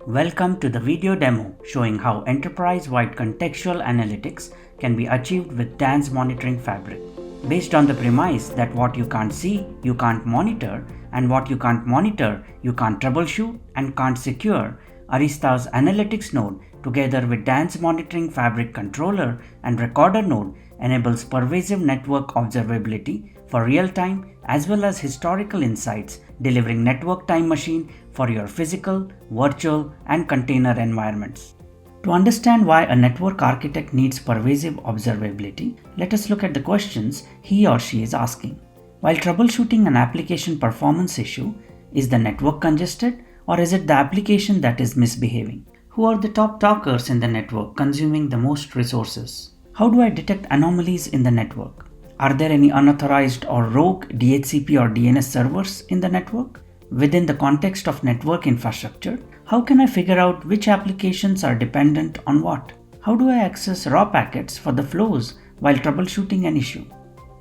Welcome to the video demo showing how enterprise-wide contextual analytics can be achieved with DANZ Monitoring Fabric. Based on the premise that what you can't see, you can't monitor, and what you can't monitor, you can't troubleshoot and can't secure, Arista's Analytics node together with DANZ Monitoring Fabric controller and recorder node enables pervasive network observability for real-time as well as historical insights, delivering network time machine for your physical, virtual, and container environments. To understand why a network architect needs pervasive observability, let us look at the questions he or she is asking. While troubleshooting an application performance issue, is the network congested or is it the application that is misbehaving? Who are the top talkers in the network consuming the most resources? How do I detect anomalies in the network? Are there any unauthorized or rogue DHCP or DNS servers in the network? Within the context of network infrastructure, how can I figure out which applications are dependent on what? How do I access raw packets for the flows while troubleshooting an issue?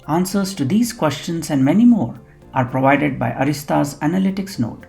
Answers to these questions and many more are provided by Arista's Analytics node.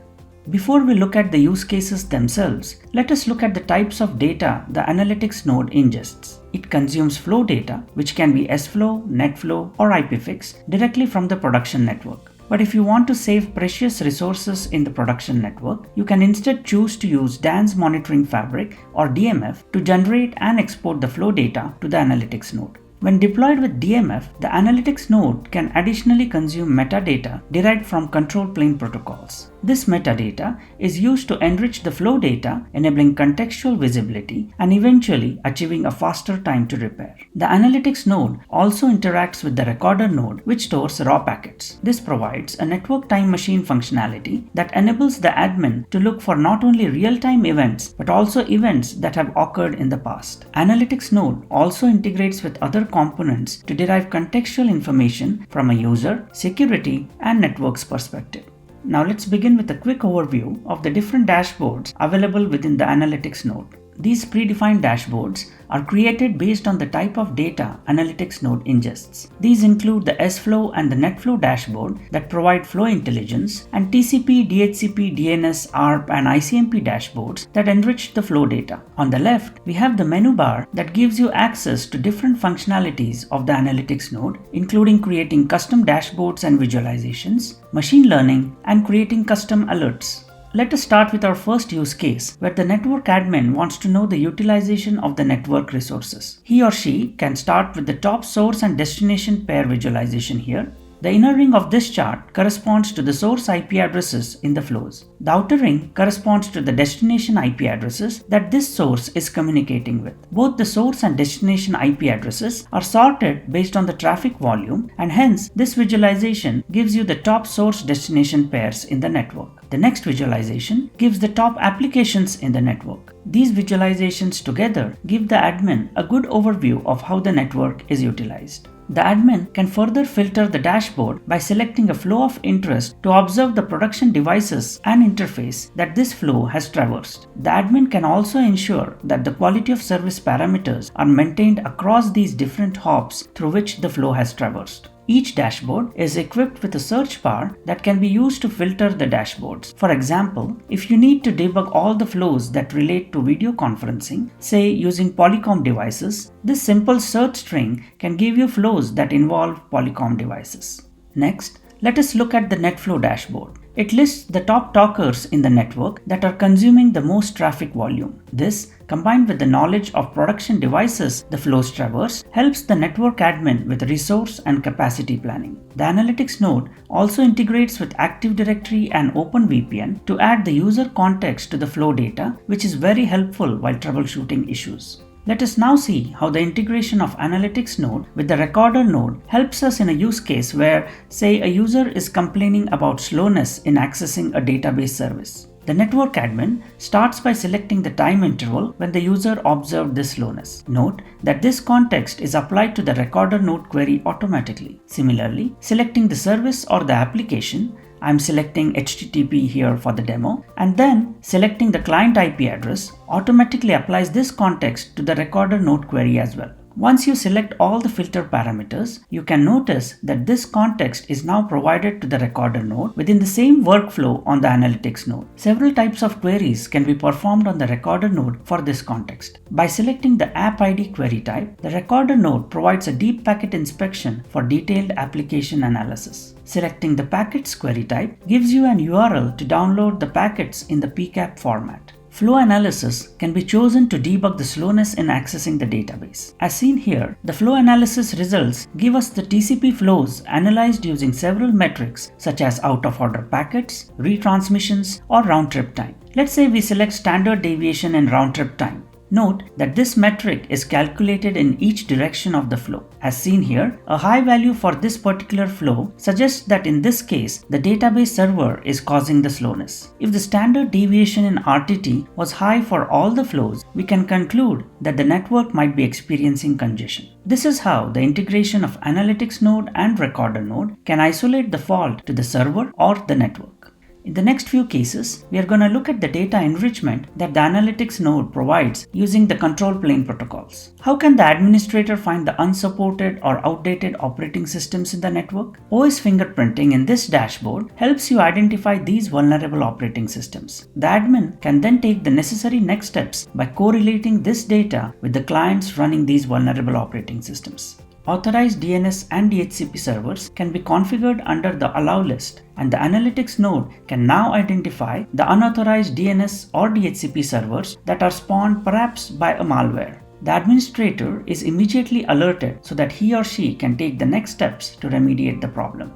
Before we look at the use cases themselves, let us look at the types of data the Analytics node ingests. It consumes flow data, which can be SFlow, NetFlow, or IPFix directly from the production network. But if you want to save precious resources in the production network, you can instead choose to use DANZ Monitoring Fabric or DMF to generate and export the flow data to the Analytics node. When deployed with DMF, the Analytics node can additionally consume metadata derived from control plane protocols. This metadata is used to enrich the flow data, enabling contextual visibility and eventually achieving a faster time to repair. The Analytics node also interacts with the recorder node, which stores raw packets. This provides a network time machine functionality that enables the admin to look for not only real-time events but also events that have occurred in the past. Analytics node also integrates with other components to derive contextual information from a user, security, and network's perspective. Now let's begin with a quick overview of the different dashboards available within the Analytics node. These predefined dashboards are created based on the type of data Analytics node ingests. These include the SFlow and the NetFlow dashboard that provide flow intelligence, and TCP, DHCP, DNS, ARP, and ICMP dashboards that enrich the flow data. On the left, we have the menu bar that gives you access to different functionalities of the Analytics node, including creating custom dashboards and visualizations, machine learning, and creating custom alerts. Let us start with our first use case, where the network admin wants to know the utilization of the network resources. He or she can start with the top source and destination pair visualization here. The inner ring of this chart corresponds to the source IP addresses in the flows. The outer ring corresponds to the destination IP addresses that this source is communicating with. Both the source and destination IP addresses are sorted based on the traffic volume, and hence this visualization gives you the top source destination pairs in the network. The next visualization gives the top applications in the network. These visualizations together give the admin a good overview of how the network is utilized. The admin can further filter the dashboard by selecting a flow of interest to observe the production devices and interface that this flow has traversed. The admin can also ensure that the quality of service parameters are maintained across these different hops through which the flow has traversed. Each dashboard is equipped with a search bar that can be used to filter the dashboards. For example, if you need to debug all the flows that relate to video conferencing, say using Polycom devices, this simple search string can give you flows that involve Polycom devices. Next, let us look at the NetFlow dashboard. It lists the top talkers in the network that are consuming the most traffic volume. This, combined with the knowledge of production devices the flows traverse, helps the network admin with resource and capacity planning. The Analytics node also integrates with Active Directory and OpenVPN to add the user context to the flow data, which is very helpful while troubleshooting issues. Let us now see how the integration of Analytics node with the recorder node helps us in a use case where, say, a user is complaining about slowness in accessing a database service. The network admin starts by selecting the time interval when the user observed this slowness. Note that this context is applied to the recorder node query automatically. Similarly, selecting the service or the application, I'm selecting HTTP here for the demo, and then selecting the client IP address automatically applies this context to the recorder node query as well. Once you select all the filter parameters, you can notice that this context is now provided to the recorder node within the same workflow on the analytics node. Several types of queries can be performed on the recorder node for this context. By selecting the app ID query type, the recorder node provides a deep packet inspection for detailed application analysis. Selecting the packets query type gives you an URL to download the packets in the PCAP format. Flow analysis can be chosen to debug the slowness in accessing the database. As seen here, the flow analysis results give us the TCP flows analyzed using several metrics such as out-of-order packets, retransmissions, or round-trip time. Let's say we select standard deviation in round-trip time. Note that this metric is calculated in each direction of the flow. As seen here, a high value for this particular flow suggests that in this case, the database server is causing the slowness. If the standard deviation in RTT was high for all the flows, we can conclude that the network might be experiencing congestion. This is how the integration of analytics node and recorder node can isolate the fault to the server or the network. In the next few cases, we are going to look at the data enrichment that the analytics node provides using the control plane protocols. How can the administrator find the unsupported or outdated operating systems in the network? OS fingerprinting in this dashboard helps you identify these vulnerable operating systems. The admin can then take the necessary next steps by correlating this data with the clients running these vulnerable operating systems. Authorized DNS and DHCP servers can be configured under the allow list, and the analytics node can now identify the unauthorized DNS or DHCP servers that are spawned perhaps by a malware. The administrator is immediately alerted so that he or she can take the next steps to remediate the problem.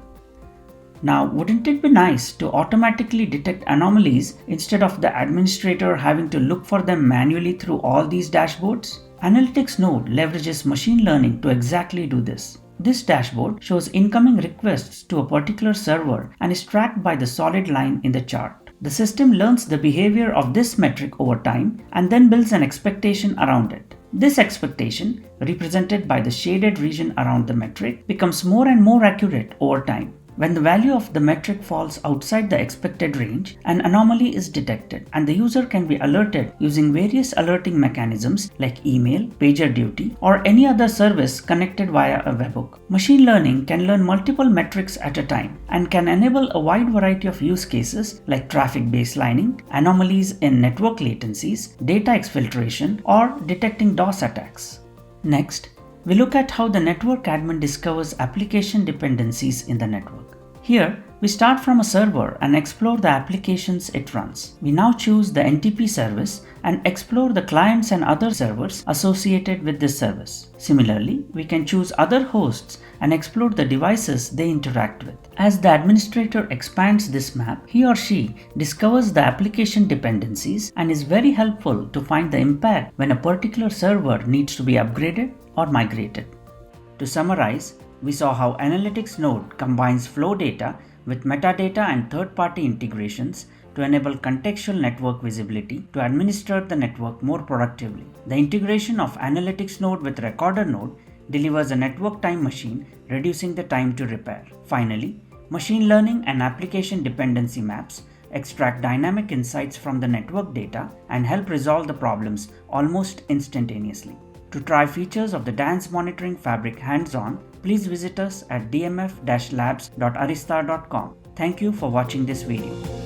Now, wouldn't it be nice to automatically detect anomalies instead of the administrator having to look for them manually through all these dashboards? Analytics node leverages machine learning to exactly do this. This dashboard shows incoming requests to a particular server and is tracked by the solid line in the chart. The system learns the behavior of this metric over time and then builds an expectation around it. This expectation, represented by the shaded region around the metric, becomes more and more accurate over time. When the value of the metric falls outside the expected range, an anomaly is detected and the user can be alerted using various alerting mechanisms like email, PagerDuty, or any other service connected via a webhook. Machine learning can learn multiple metrics at a time and can enable a wide variety of use cases like traffic baselining, anomalies in network latencies, data exfiltration, or detecting DOS attacks. Next, we look at how the network admin discovers application dependencies in the network. Here, we start from a server and explore the applications it runs. We now choose the NTP service and explore the clients and other servers associated with this service. Similarly, we can choose other hosts and explore the devices they interact with. As the administrator expands this map, he or she discovers the application dependencies and is very helpful to find the impact when a particular server needs to be upgraded or migrated. To summarize, we saw how Analytics Node combines flow data with metadata and third-party integrations to enable contextual network visibility to administer the network more productively. The integration of Analytics Node with Recorder Node delivers a network time machine, reducing the time to repair. Finally, machine learning and application dependency maps extract dynamic insights from the network data and help resolve the problems almost instantaneously. To try features of the DANZ Monitoring Fabric hands-on, please visit us at dmf-labs.arista.com. Thank you for watching this video.